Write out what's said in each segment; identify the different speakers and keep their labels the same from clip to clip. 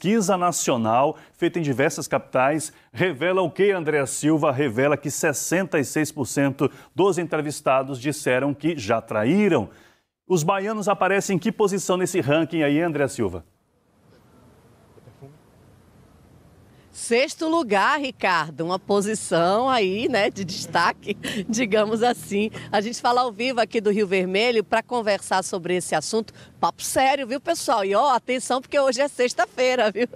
Speaker 1: pesquisa nacional feita em diversas capitais revela o que, Andréa Silva? Revela que 66% dos entrevistados disseram que já traíram. Os baianos aparecem em que posição nesse ranking aí, Andréa Silva?
Speaker 2: Sexto lugar, Ricardo, uma posição aí, né, de destaque, digamos assim. A gente fala ao vivo aqui do Rio Vermelho para conversar sobre esse assunto. Papo sério, viu, pessoal? E ó, atenção, porque hoje é sexta-feira, viu?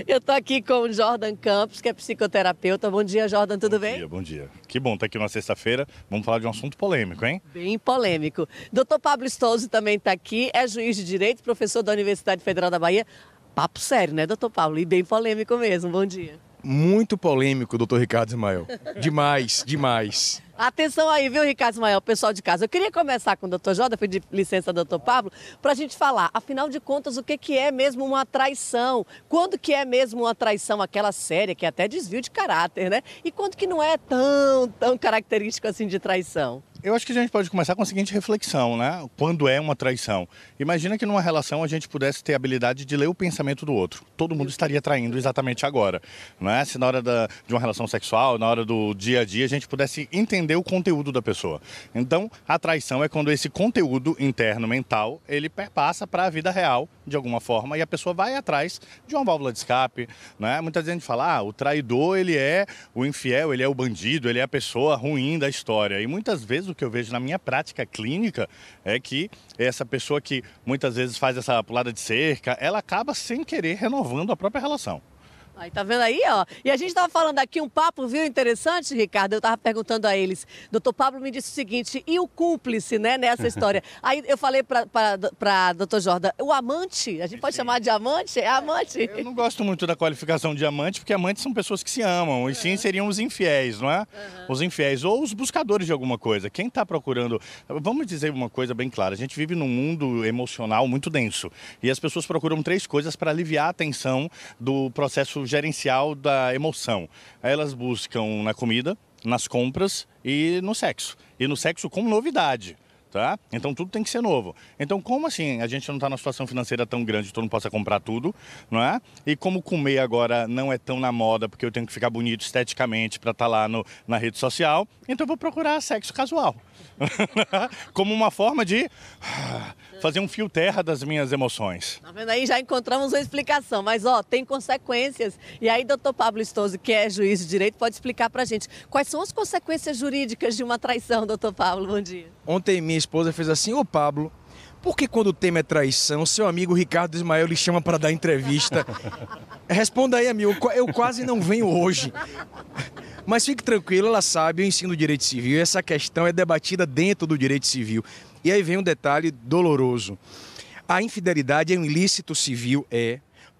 Speaker 2: Eu tô aqui com o Jordan Campos, que é psicoterapeuta. Bom dia, Jordan, tudo bem?
Speaker 3: Bom dia. Que bom estar aqui na sexta-feira. Vamos falar de um assunto polêmico, hein?
Speaker 2: Bem polêmico. Doutor Pablo Stoso também está aqui, é juiz de direito, professor da Universidade Federal da Bahia. Papo sério, né, doutor Paulo? E bem polêmico mesmo. Bom dia.
Speaker 4: Muito polêmico, doutor Ricardo Ismael. Demais, demais.
Speaker 2: Atenção aí, viu, Ricardo Ismael, pessoal de casa. Eu queria começar com o doutor Jordan, pedir licença, doutor Pablo, para a gente falar, afinal de contas, o que é mesmo uma traição? Quando que é mesmo uma traição, aquela séria, que é até desvio de caráter, né? E quando que não é tão característico assim de traição?
Speaker 3: Eu acho que a gente pode começar com a seguinte reflexão, né? Quando é uma traição? Imagina que numa relação a gente pudesse ter a habilidade de ler o pensamento do outro. Todo mundo estaria traindo exatamente agora, não é? Se na hora de uma relação sexual, na hora do dia a dia, a gente pudesse entender o conteúdo da pessoa. Então, a traição é quando esse conteúdo interno mental, ele perpassa para a vida real, de alguma forma, e a pessoa vai atrás de uma válvula de escape, né? Muita gente fala, o traidor, ele é o infiel, ele é o bandido, ele é a pessoa ruim da história. E muitas vezes o que eu vejo na minha prática clínica é que essa pessoa que muitas vezes faz essa pulada de cerca, ela acaba sem querer renovando a própria relação.
Speaker 2: Aí, tá vendo aí, ó? E a gente estava falando aqui um papo, viu, interessante, Ricardo? Eu estava perguntando a eles. Doutor Pablo me disse o seguinte, e o cúmplice, né, nessa história? Aí eu falei para doutor Jordan, o amante, a gente pode chamar de amante? É amante?
Speaker 3: Eu não gosto muito da qualificação de amante, porque amantes são pessoas que se amam, e sim seriam os infiéis, não é? Os infiéis, ou os buscadores de alguma coisa. Quem está procurando... Vamos dizer uma coisa bem clara, a gente vive num mundo emocional muito denso, e as pessoas procuram 3 coisas para aliviar a tensão do processo gerencial da emoção. Elas buscam na comida, nas compras e no sexo. E no sexo como novidade. Tá? Então tudo tem que ser novo. Então como assim a gente não está numa situação financeira tão grande que todo mundo possa comprar tudo, não é? E como comer agora não é tão na moda porque eu tenho que ficar bonito esteticamente para estar lá na rede social, então eu vou procurar sexo casual. Como uma forma de fazer um fio terra das minhas emoções.
Speaker 2: Tá vendo aí? Já encontramos uma explicação, mas ó, tem consequências. E aí, doutor Pablo Stoso, que é juiz de direito, pode explicar pra gente quais são as consequências jurídicas de uma traição, doutor Pablo. Bom dia.
Speaker 4: Ontem minha esposa fez assim, ô Pablo, por que quando o tema é traição, seu amigo Ricardo Ismael lhe chama para dar entrevista? Responda aí, amigo, eu quase não venho hoje. Mas fique tranquilo, ela sabe, eu ensino direito civil e essa questão é debatida dentro do direito civil. E aí vem um detalhe doloroso. A infidelidade é um ilícito civil,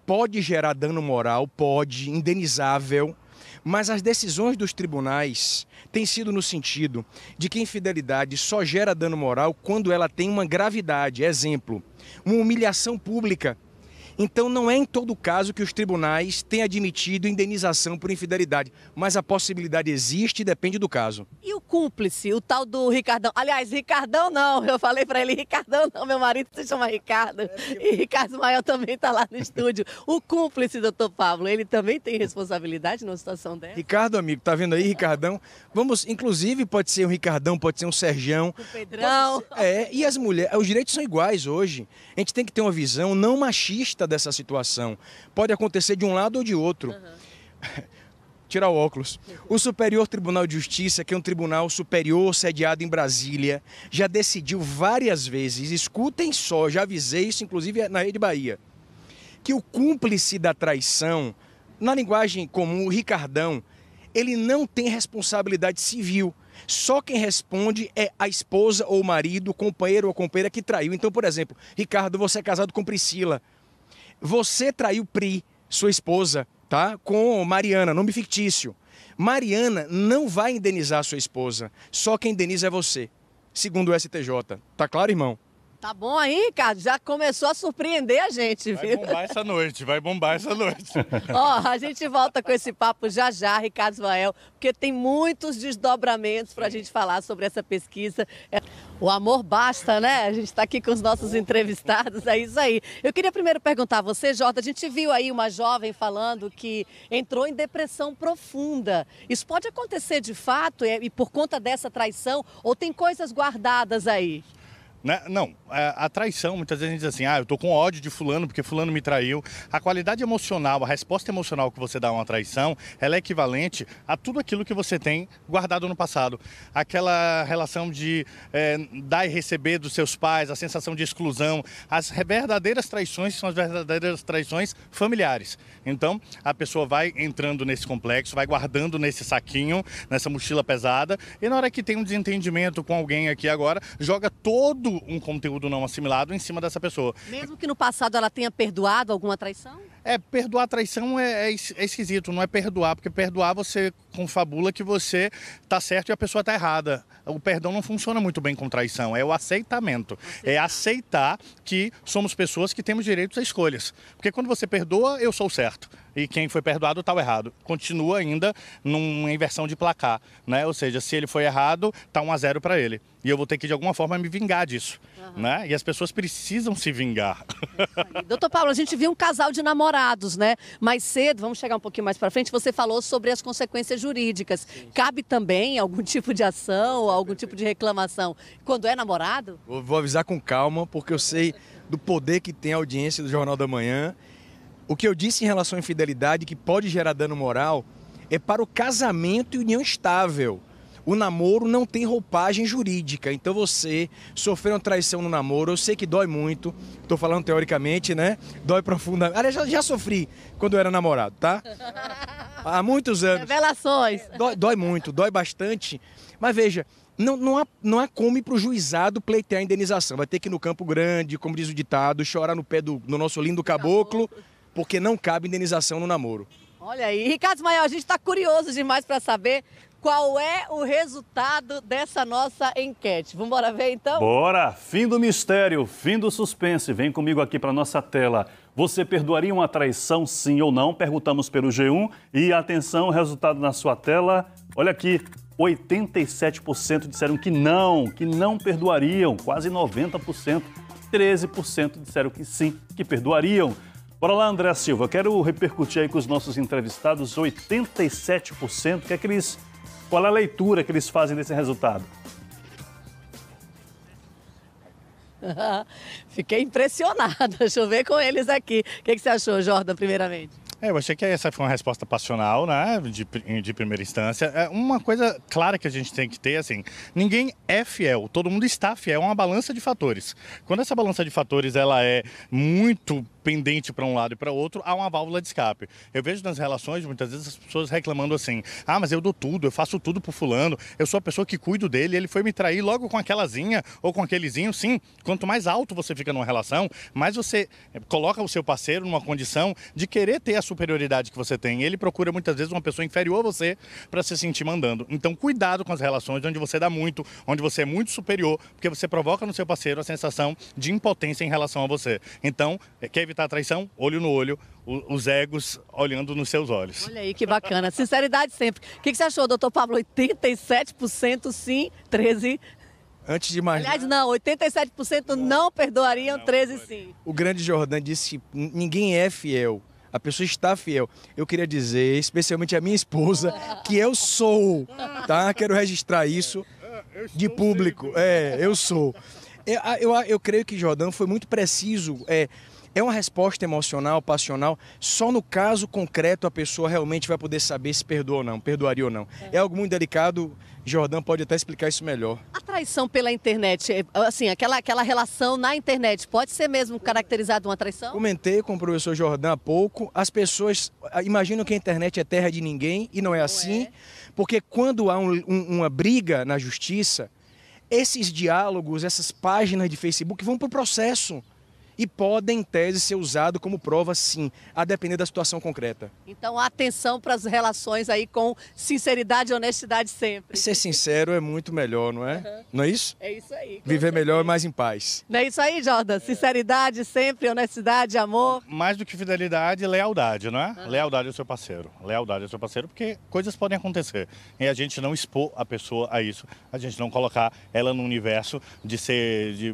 Speaker 4: pode gerar dano moral, pode, indenizável, mas as decisões dos tribunais têm sido no sentido de que a infidelidade só gera dano moral quando ela tem uma gravidade. Exemplo, uma humilhação pública. Então não é em todo caso que os tribunais têm admitido indenização por infidelidade, mas a possibilidade existe e depende do caso.
Speaker 2: E o cúmplice, o tal do Ricardão? Aliás, Ricardão não, eu falei para ele, Ricardão não, meu marido se chama Ricardo e Ricardo Ismael também está lá no estúdio. O cúmplice, doutor Pablo, ele também tem responsabilidade numa situação dessa?
Speaker 4: Ricardo, amigo, tá vendo aí, Ricardão? Vamos, inclusive pode ser um Ricardão, pode ser um Sergião.
Speaker 2: O Pedrão.
Speaker 4: E as mulheres, os direitos são iguais hoje. A gente tem que ter uma visão não machista dessa situação. Pode acontecer de um lado ou de outro. Tirar o óculos. O Superior Tribunal de Justiça, que é um tribunal superior sediado em Brasília, já decidiu várias vezes, escutem só, já avisei isso inclusive na Rede Bahia, que o cúmplice da traição, na linguagem comum, o Ricardão, ele não tem responsabilidade civil. Só quem responde é a esposa ou o marido, o companheiro ou a companheira que traiu. Então, por exemplo, Ricardo, você é casado com Priscila. Você traiu Pri, sua esposa, tá? Com Mariana, nome fictício. Mariana não vai indenizar a sua esposa. Só quem indeniza é você, segundo o STJ. Tá claro, irmão?
Speaker 2: Tá bom aí, Ricardo? Já começou a surpreender a gente, viu?
Speaker 3: Vai bombar essa noite, vai bombar essa noite.
Speaker 2: Ó, a gente volta com esse papo já já, Ricardo Ismael, porque tem muitos desdobramentos para a gente falar sobre essa pesquisa. O amor basta, né? A gente está aqui com os nossos entrevistados, é isso aí. Eu queria primeiro perguntar a você, Jordan, a gente viu aí uma jovem falando que entrou em depressão profunda. Isso pode acontecer de fato e por conta dessa traição ou tem coisas guardadas aí?
Speaker 3: Não, a traição, muitas vezes a gente diz assim, eu tô com ódio de fulano porque fulano me traiu. A qualidade emocional, a resposta emocional que você dá a uma traição, ela é equivalente a tudo aquilo que você tem guardado no passado. Aquela relação de dar e receber dos seus pais, a sensação de exclusão. As verdadeiras traições são as verdadeiras traições familiares. Então, a pessoa vai entrando nesse complexo, vai guardando nesse saquinho, nessa mochila pesada, e na hora que tem um desentendimento com alguém aqui agora, joga todo um conteúdo não assimilado em cima dessa pessoa.
Speaker 2: Mesmo que no passado ela tenha perdoado alguma traição?
Speaker 3: Perdoar a traição é esquisito, não é perdoar, porque perdoar você confabula que você tá certo e a pessoa tá errada. O perdão não funciona muito bem com traição, é o aceitamento. É aceitar que somos pessoas que temos direitos a escolhas. Porque quando você perdoa, eu sou certo. E quem foi perdoado está o errado. Continua ainda numa inversão de placar, né? Ou seja, se ele foi errado, tá 1-0 para ele. E eu vou ter que, de alguma forma, me vingar disso, né? E as pessoas precisam se vingar.
Speaker 2: Doutor Paulo, a gente viu um casal de namorados, né? Mais cedo, vamos chegar um pouquinho mais para frente, você falou sobre as consequências jurídicas. Sim. Cabe também algum tipo de ação, algum tipo de reclamação quando é namorado?
Speaker 4: Vou avisar com calma, porque eu sei do poder que tem a audiência do Jornal da Manhã. O que eu disse em relação à infidelidade, que pode gerar dano moral, é para o casamento e união estável. O namoro não tem roupagem jurídica, então você sofreu uma traição no namoro, eu sei que dói muito, estou falando teoricamente, né? Dói profundamente. Aliás, já sofri quando eu era namorado, tá? Há muitos anos.
Speaker 2: Revelações.
Speaker 4: Dói muito, dói bastante, mas veja, não há como ir para o juizado pleitear a indenização. Vai ter que ir no Campo Grande, como diz o ditado, chorar no pé do nosso lindo caboclo, porque não cabe indenização no namoro.
Speaker 2: Olha aí, Ricardo Ismael, a gente está curioso demais para saber qual é o resultado dessa nossa enquete. Vamos embora ver então?
Speaker 1: Bora! Fim do mistério, fim do suspense. Vem comigo aqui para nossa tela. Você perdoaria uma traição, sim ou não? Perguntamos pelo G1 e atenção, o resultado na sua tela. Olha aqui, 87% disseram que não perdoariam, quase 90%. 13% disseram que sim, que perdoariam. Bora lá, André Silva, eu quero repercutir aí com os nossos entrevistados, 87%, qual é a leitura que eles fazem desse resultado?
Speaker 2: Fiquei impressionada, deixa eu ver com eles aqui. O que você achou, Jordan, primeiramente?
Speaker 3: Eu achei que essa foi uma resposta passional, né, de primeira instância. Uma coisa clara que a gente tem que ter, assim, ninguém é fiel, todo mundo está fiel, é uma balança de fatores. Quando essa balança de fatores ela é muito pendente para um lado e para outro, há uma válvula de escape. Eu vejo nas relações, muitas vezes, as pessoas reclamando assim, mas eu dou tudo, eu faço tudo pro fulano, eu sou a pessoa que cuido dele, ele foi me trair logo com aquelazinha ou com aquelezinho. Sim, quanto mais alto você fica numa relação, mais você coloca o seu parceiro numa condição de querer ter a superioridade que você tem. Ele procura muitas vezes uma pessoa inferior a você para se sentir mandando. Então, cuidado com as relações onde você dá muito, onde você é muito superior, porque você provoca no seu parceiro a sensação de impotência em relação a você. Então, quer evitar a traição? Olho no olho, os egos olhando nos seus olhos.
Speaker 2: Olha aí, que bacana. Sinceridade sempre. O que você achou, doutor Pablo? 87% sim, 13%.
Speaker 4: Antes de mais...
Speaker 2: Aliás, não, 87% não perdoariam, 13% sim.
Speaker 4: O grande Jordan disse, ninguém é fiel. A pessoa está fiel. Eu queria dizer, especialmente a minha esposa, que eu sou, tá? Quero registrar isso de público. Eu sou. Eu creio que Jordan foi muito preciso. É uma resposta emocional, passional. Só no caso concreto a pessoa realmente vai poder saber se perdoa ou não, perdoaria ou não. É algo muito delicado. Jordan pode até explicar isso melhor.
Speaker 2: A traição pela internet, assim, aquela relação na internet, pode ser mesmo caracterizada uma traição?
Speaker 4: Comentei com o professor Jordan há pouco. As pessoas imaginam que a internet é terra de ninguém e não é assim. Porque quando há uma briga na justiça, esses diálogos, essas páginas de Facebook vão para o processo. e podem, em tese, ser usado como prova, sim, a depender da situação concreta.
Speaker 2: Então, atenção para as relações aí com sinceridade e honestidade sempre.
Speaker 4: Ser sincero é muito melhor, não é? Não é isso?
Speaker 2: É isso aí.
Speaker 4: Viver melhor e mais em paz.
Speaker 2: Não é isso aí, Jordan? Sinceridade sempre, honestidade, amor.
Speaker 3: Mais do que fidelidade, lealdade, não é? Lealdade ao seu parceiro. Lealdade ao seu parceiro, porque coisas podem acontecer. E a gente não expor a pessoa a isso, a gente não colocar ela no universo de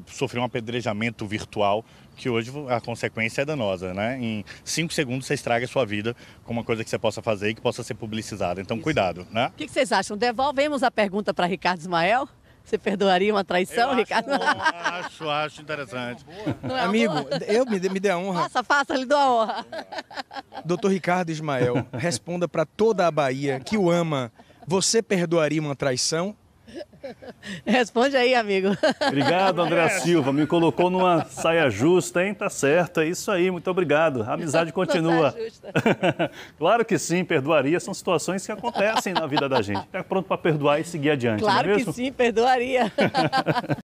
Speaker 3: sofrer um apedrejamento virtual, que hoje a consequência é danosa, né? Em 5 segundos você estraga a sua vida com uma coisa que você possa fazer e que possa ser publicizada. Então, cuidado, né?
Speaker 2: O que vocês acham? Devolvemos a pergunta para Ricardo Ismael? Você perdoaria uma traição, Ricardo?
Speaker 3: Acho interessante.
Speaker 2: Não é
Speaker 4: Amigo,
Speaker 2: amor?
Speaker 4: me dê a honra.
Speaker 2: Faça, lhe dou a honra.
Speaker 4: Doutor Ricardo Ismael, responda para toda a Bahia que o ama. Você perdoaria uma traição?
Speaker 2: Responde aí, amigo.
Speaker 1: Obrigado, André Silva. Me colocou numa saia justa, hein? Tá certo, é isso aí. Muito obrigado. A amizade continua. Claro que sim, perdoaria. São situações que acontecem na vida da gente. Tá pronto para perdoar e seguir adiante,
Speaker 2: Claro
Speaker 1: não é
Speaker 2: que
Speaker 1: mesmo?
Speaker 2: sim, perdoaria.